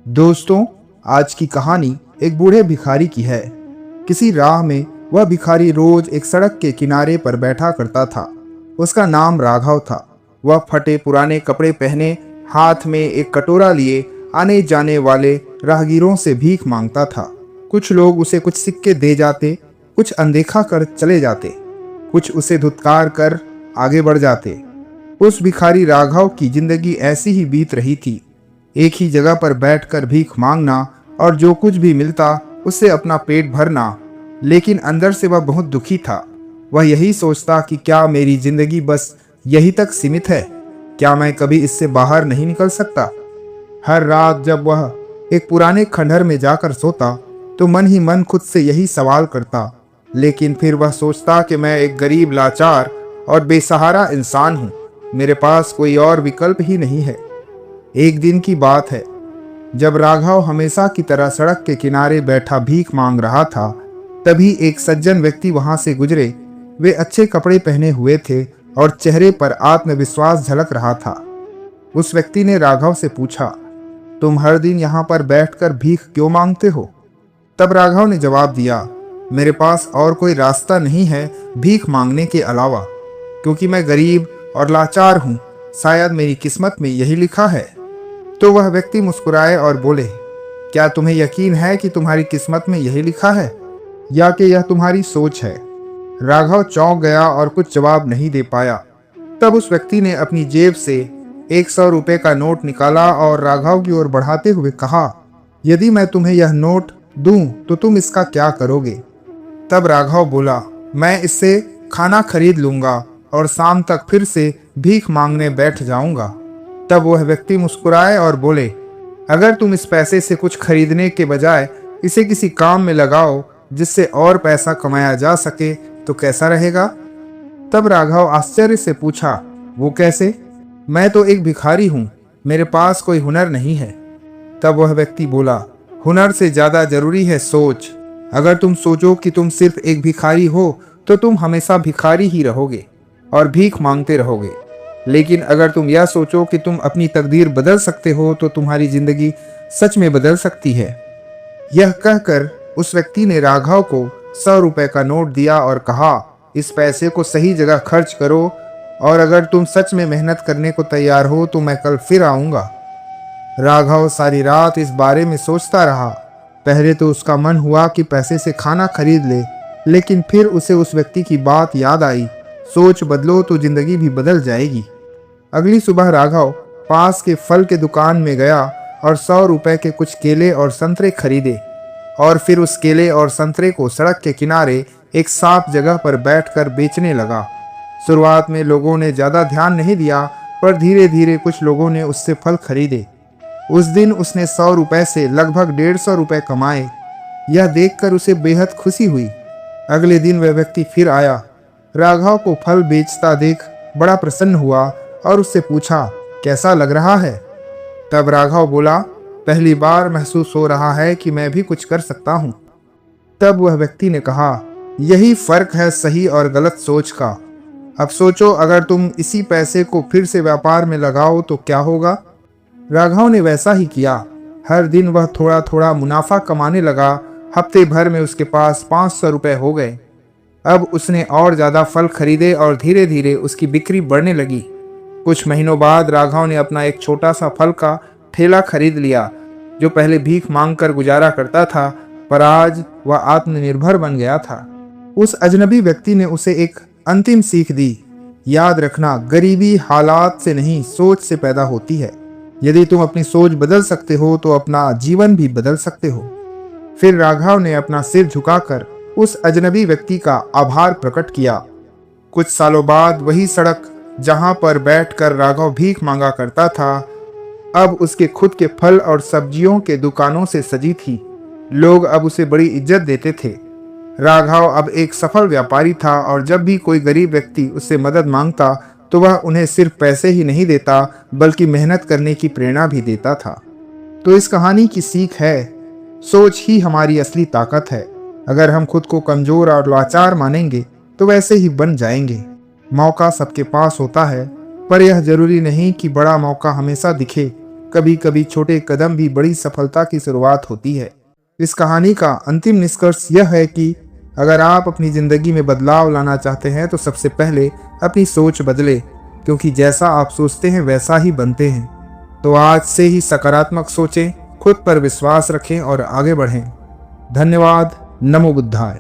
दोस्तों, आज की कहानी एक बूढ़े भिखारी की है। किसी राह में वह भिखारी रोज एक सड़क के किनारे पर बैठा करता था। उसका नाम राघव था। वह फटे पुराने कपड़े पहने, हाथ में एक कटोरा लिए आने जाने वाले राहगीरों से भीख मांगता था। कुछ लोग उसे कुछ सिक्के दे जाते, कुछ अनदेखा कर चले जाते, कुछ उसे धुतकार कर आगे बढ़ जाते। उस भिखारी राघव की जिंदगी ऐसी ही बीत रही थी। एक ही जगह पर बैठकर भीख मांगना और जो कुछ भी मिलता उससे अपना पेट भरना, लेकिन अंदर से वह बहुत दुखी था। वह यही सोचता कि क्या मेरी जिंदगी बस यही तक सीमित है? क्या मैं कभी इससे बाहर नहीं निकल सकता? हर रात जब वह एक पुराने खंडहर में जाकर सोता तो मन ही मन खुद से यही सवाल करता, लेकिन फिर वह सोचता कि मैं एक गरीब, लाचार और बेसहारा इंसान हूँ। मेरे पास कोई और विकल्प ही नहीं है। एक दिन की बात है, जब राघव हमेशा की तरह सड़क के किनारे बैठा भीख मांग रहा था, तभी एक सज्जन व्यक्ति वहां से गुजरे। वे अच्छे कपड़े पहने हुए थे और चेहरे पर आत्मविश्वास झलक रहा था। उस व्यक्ति ने राघव से पूछा, तुम हर दिन यहाँ पर बैठकर भीख क्यों मांगते हो? तब राघव ने जवाब दिया, मेरे पास और कोई रास्ता नहीं है भीख मांगने के अलावा, क्योंकि मैं गरीब और लाचार हूँ। शायद मेरी किस्मत में यही लिखा है। तो वह व्यक्ति मुस्कुराए और बोले, क्या तुम्हें यकीन है कि तुम्हारी किस्मत में यही लिखा है, या कि यह तुम्हारी सोच है? राघव चौंक गया और कुछ जवाब नहीं दे पाया। तब उस व्यक्ति ने अपनी जेब से 100 रुपए का नोट निकाला और राघव की ओर बढ़ाते हुए कहा, यदि मैं तुम्हें यह नोट दूं तो तुम इसका क्या करोगे? तब राघव बोला, मैं इससे खाना खरीद लूंगा और शाम तक फिर से भीख मांगने बैठ जाऊंगा। तब वह व्यक्ति मुस्कुराए और बोले, अगर तुम इस पैसे से कुछ खरीदने के बजाय इसे किसी काम में लगाओ जिससे और पैसा कमाया जा सके तो कैसा रहेगा? तब राघव आश्चर्य से पूछा, वो कैसे? मैं तो एक भिखारी हूँ, मेरे पास कोई हुनर नहीं है। तब वह व्यक्ति बोला, हुनर से ज्यादा जरूरी है सोच। अगर तुम सोचो कि तुम सिर्फ एक भिखारी हो तो तुम हमेशा भिखारी ही रहोगे और भीख मांगते रहोगे। लेकिन अगर तुम यह सोचो कि तुम अपनी तकदीर बदल सकते हो तो तुम्हारी जिंदगी सच में बदल सकती है। यह कहकर उस व्यक्ति ने राघव को 100 रुपए का नोट दिया और कहा, इस पैसे को सही जगह खर्च करो और अगर तुम सच में मेहनत करने को तैयार हो तो मैं कल फिर आऊंगा। राघव सारी रात इस बारे में सोचता रहा। पहले तो उसका मन हुआ कि पैसे से खाना खरीद ले, लेकिन फिर उसे उस व्यक्ति की बात याद आई, सोच बदलो तो जिंदगी भी बदल जाएगी। अगली सुबह राघव पास के फल के दुकान में गया और 100 रुपए के कुछ केले और संतरे खरीदे और फिर उस केले और संतरे को सड़क के किनारे एक साफ जगह पर बैठकर बेचने लगा। शुरुआत में लोगों ने ज्यादा ध्यान नहीं दिया, पर धीरे धीरे कुछ लोगों ने उससे फल खरीदे। उस दिन उसने 100 रुपए से लगभग 150 रुपए कमाए। यह देखकर उसे बेहद खुशी हुई। अगले दिन वह व्यक्ति फिर आया। राघव को फल बेचता देख बड़ा प्रसन्न हुआ और उससे पूछा, कैसा लग रहा है? तब राघव बोला, पहली बार महसूस हो रहा है कि मैं भी कुछ कर सकता हूँ। तब वह व्यक्ति ने कहा, यही फर्क है सही और गलत सोच का। अब सोचो, अगर तुम इसी पैसे को फिर से व्यापार में लगाओ तो क्या होगा? राघव ने वैसा ही किया। हर दिन वह थोड़ा थोड़ा मुनाफा कमाने लगा। हफ्ते भर में उसके पास 500 रुपए हो गए। अब उसने और ज्यादा फल खरीदे और धीरे धीरे उसकी बिक्री बढ़ने लगी। कुछ महीनों बाद राघव ने अपना एक छोटा सा फल का ठेला खरीद लिया। जो पहले भीख मांगकर गुजारा करता था, पर आज वह आत्मनिर्भर बन गया था। उस अजनबी व्यक्ति ने उसे एक अंतिम सीख दी, याद रखना, गरीबी हालात से नहीं सोच से पैदा होती है। यदि तुम अपनी सोच बदल सकते हो तो अपना जीवन भी बदल सकते हो। फिर राघव ने अपना सिर झुकाकर उस अजनबी व्यक्ति का आभार प्रकट किया। कुछ सालों बाद वही सड़क जहां पर बैठकर राघव भीख मांगा करता था, अब उसके खुद के फल और सब्जियों के दुकानों से सजी थी। लोग अब उसे बड़ी इज्जत देते थे। राघव अब एक सफल व्यापारी था और जब भी कोई गरीब व्यक्ति उससे मदद मांगता तो वह उन्हें सिर्फ पैसे ही नहीं देता, बल्कि मेहनत करने की प्रेरणा भी देता था। तो इस कहानी की सीख है, सोच ही हमारी असली ताकत है। अगर हम खुद को कमजोर और लाचार मानेंगे तो वैसे ही बन जाएंगे। मौका सबके पास होता है, पर यह जरूरी नहीं कि बड़ा मौका हमेशा दिखे। कभी कभी छोटे कदम भी बड़ी सफलता की शुरुआत होती है। इस कहानी का अंतिम निष्कर्ष यह है कि अगर आप अपनी जिंदगी में बदलाव लाना चाहते हैं तो सबसे पहले अपनी सोच बदले, क्योंकि जैसा आप सोचते हैं वैसा ही बनते हैं। तो आज से ही सकारात्मक सोचें, खुद पर विश्वास रखें और आगे बढ़ें। धन्यवाद। नमो बुद्धाय।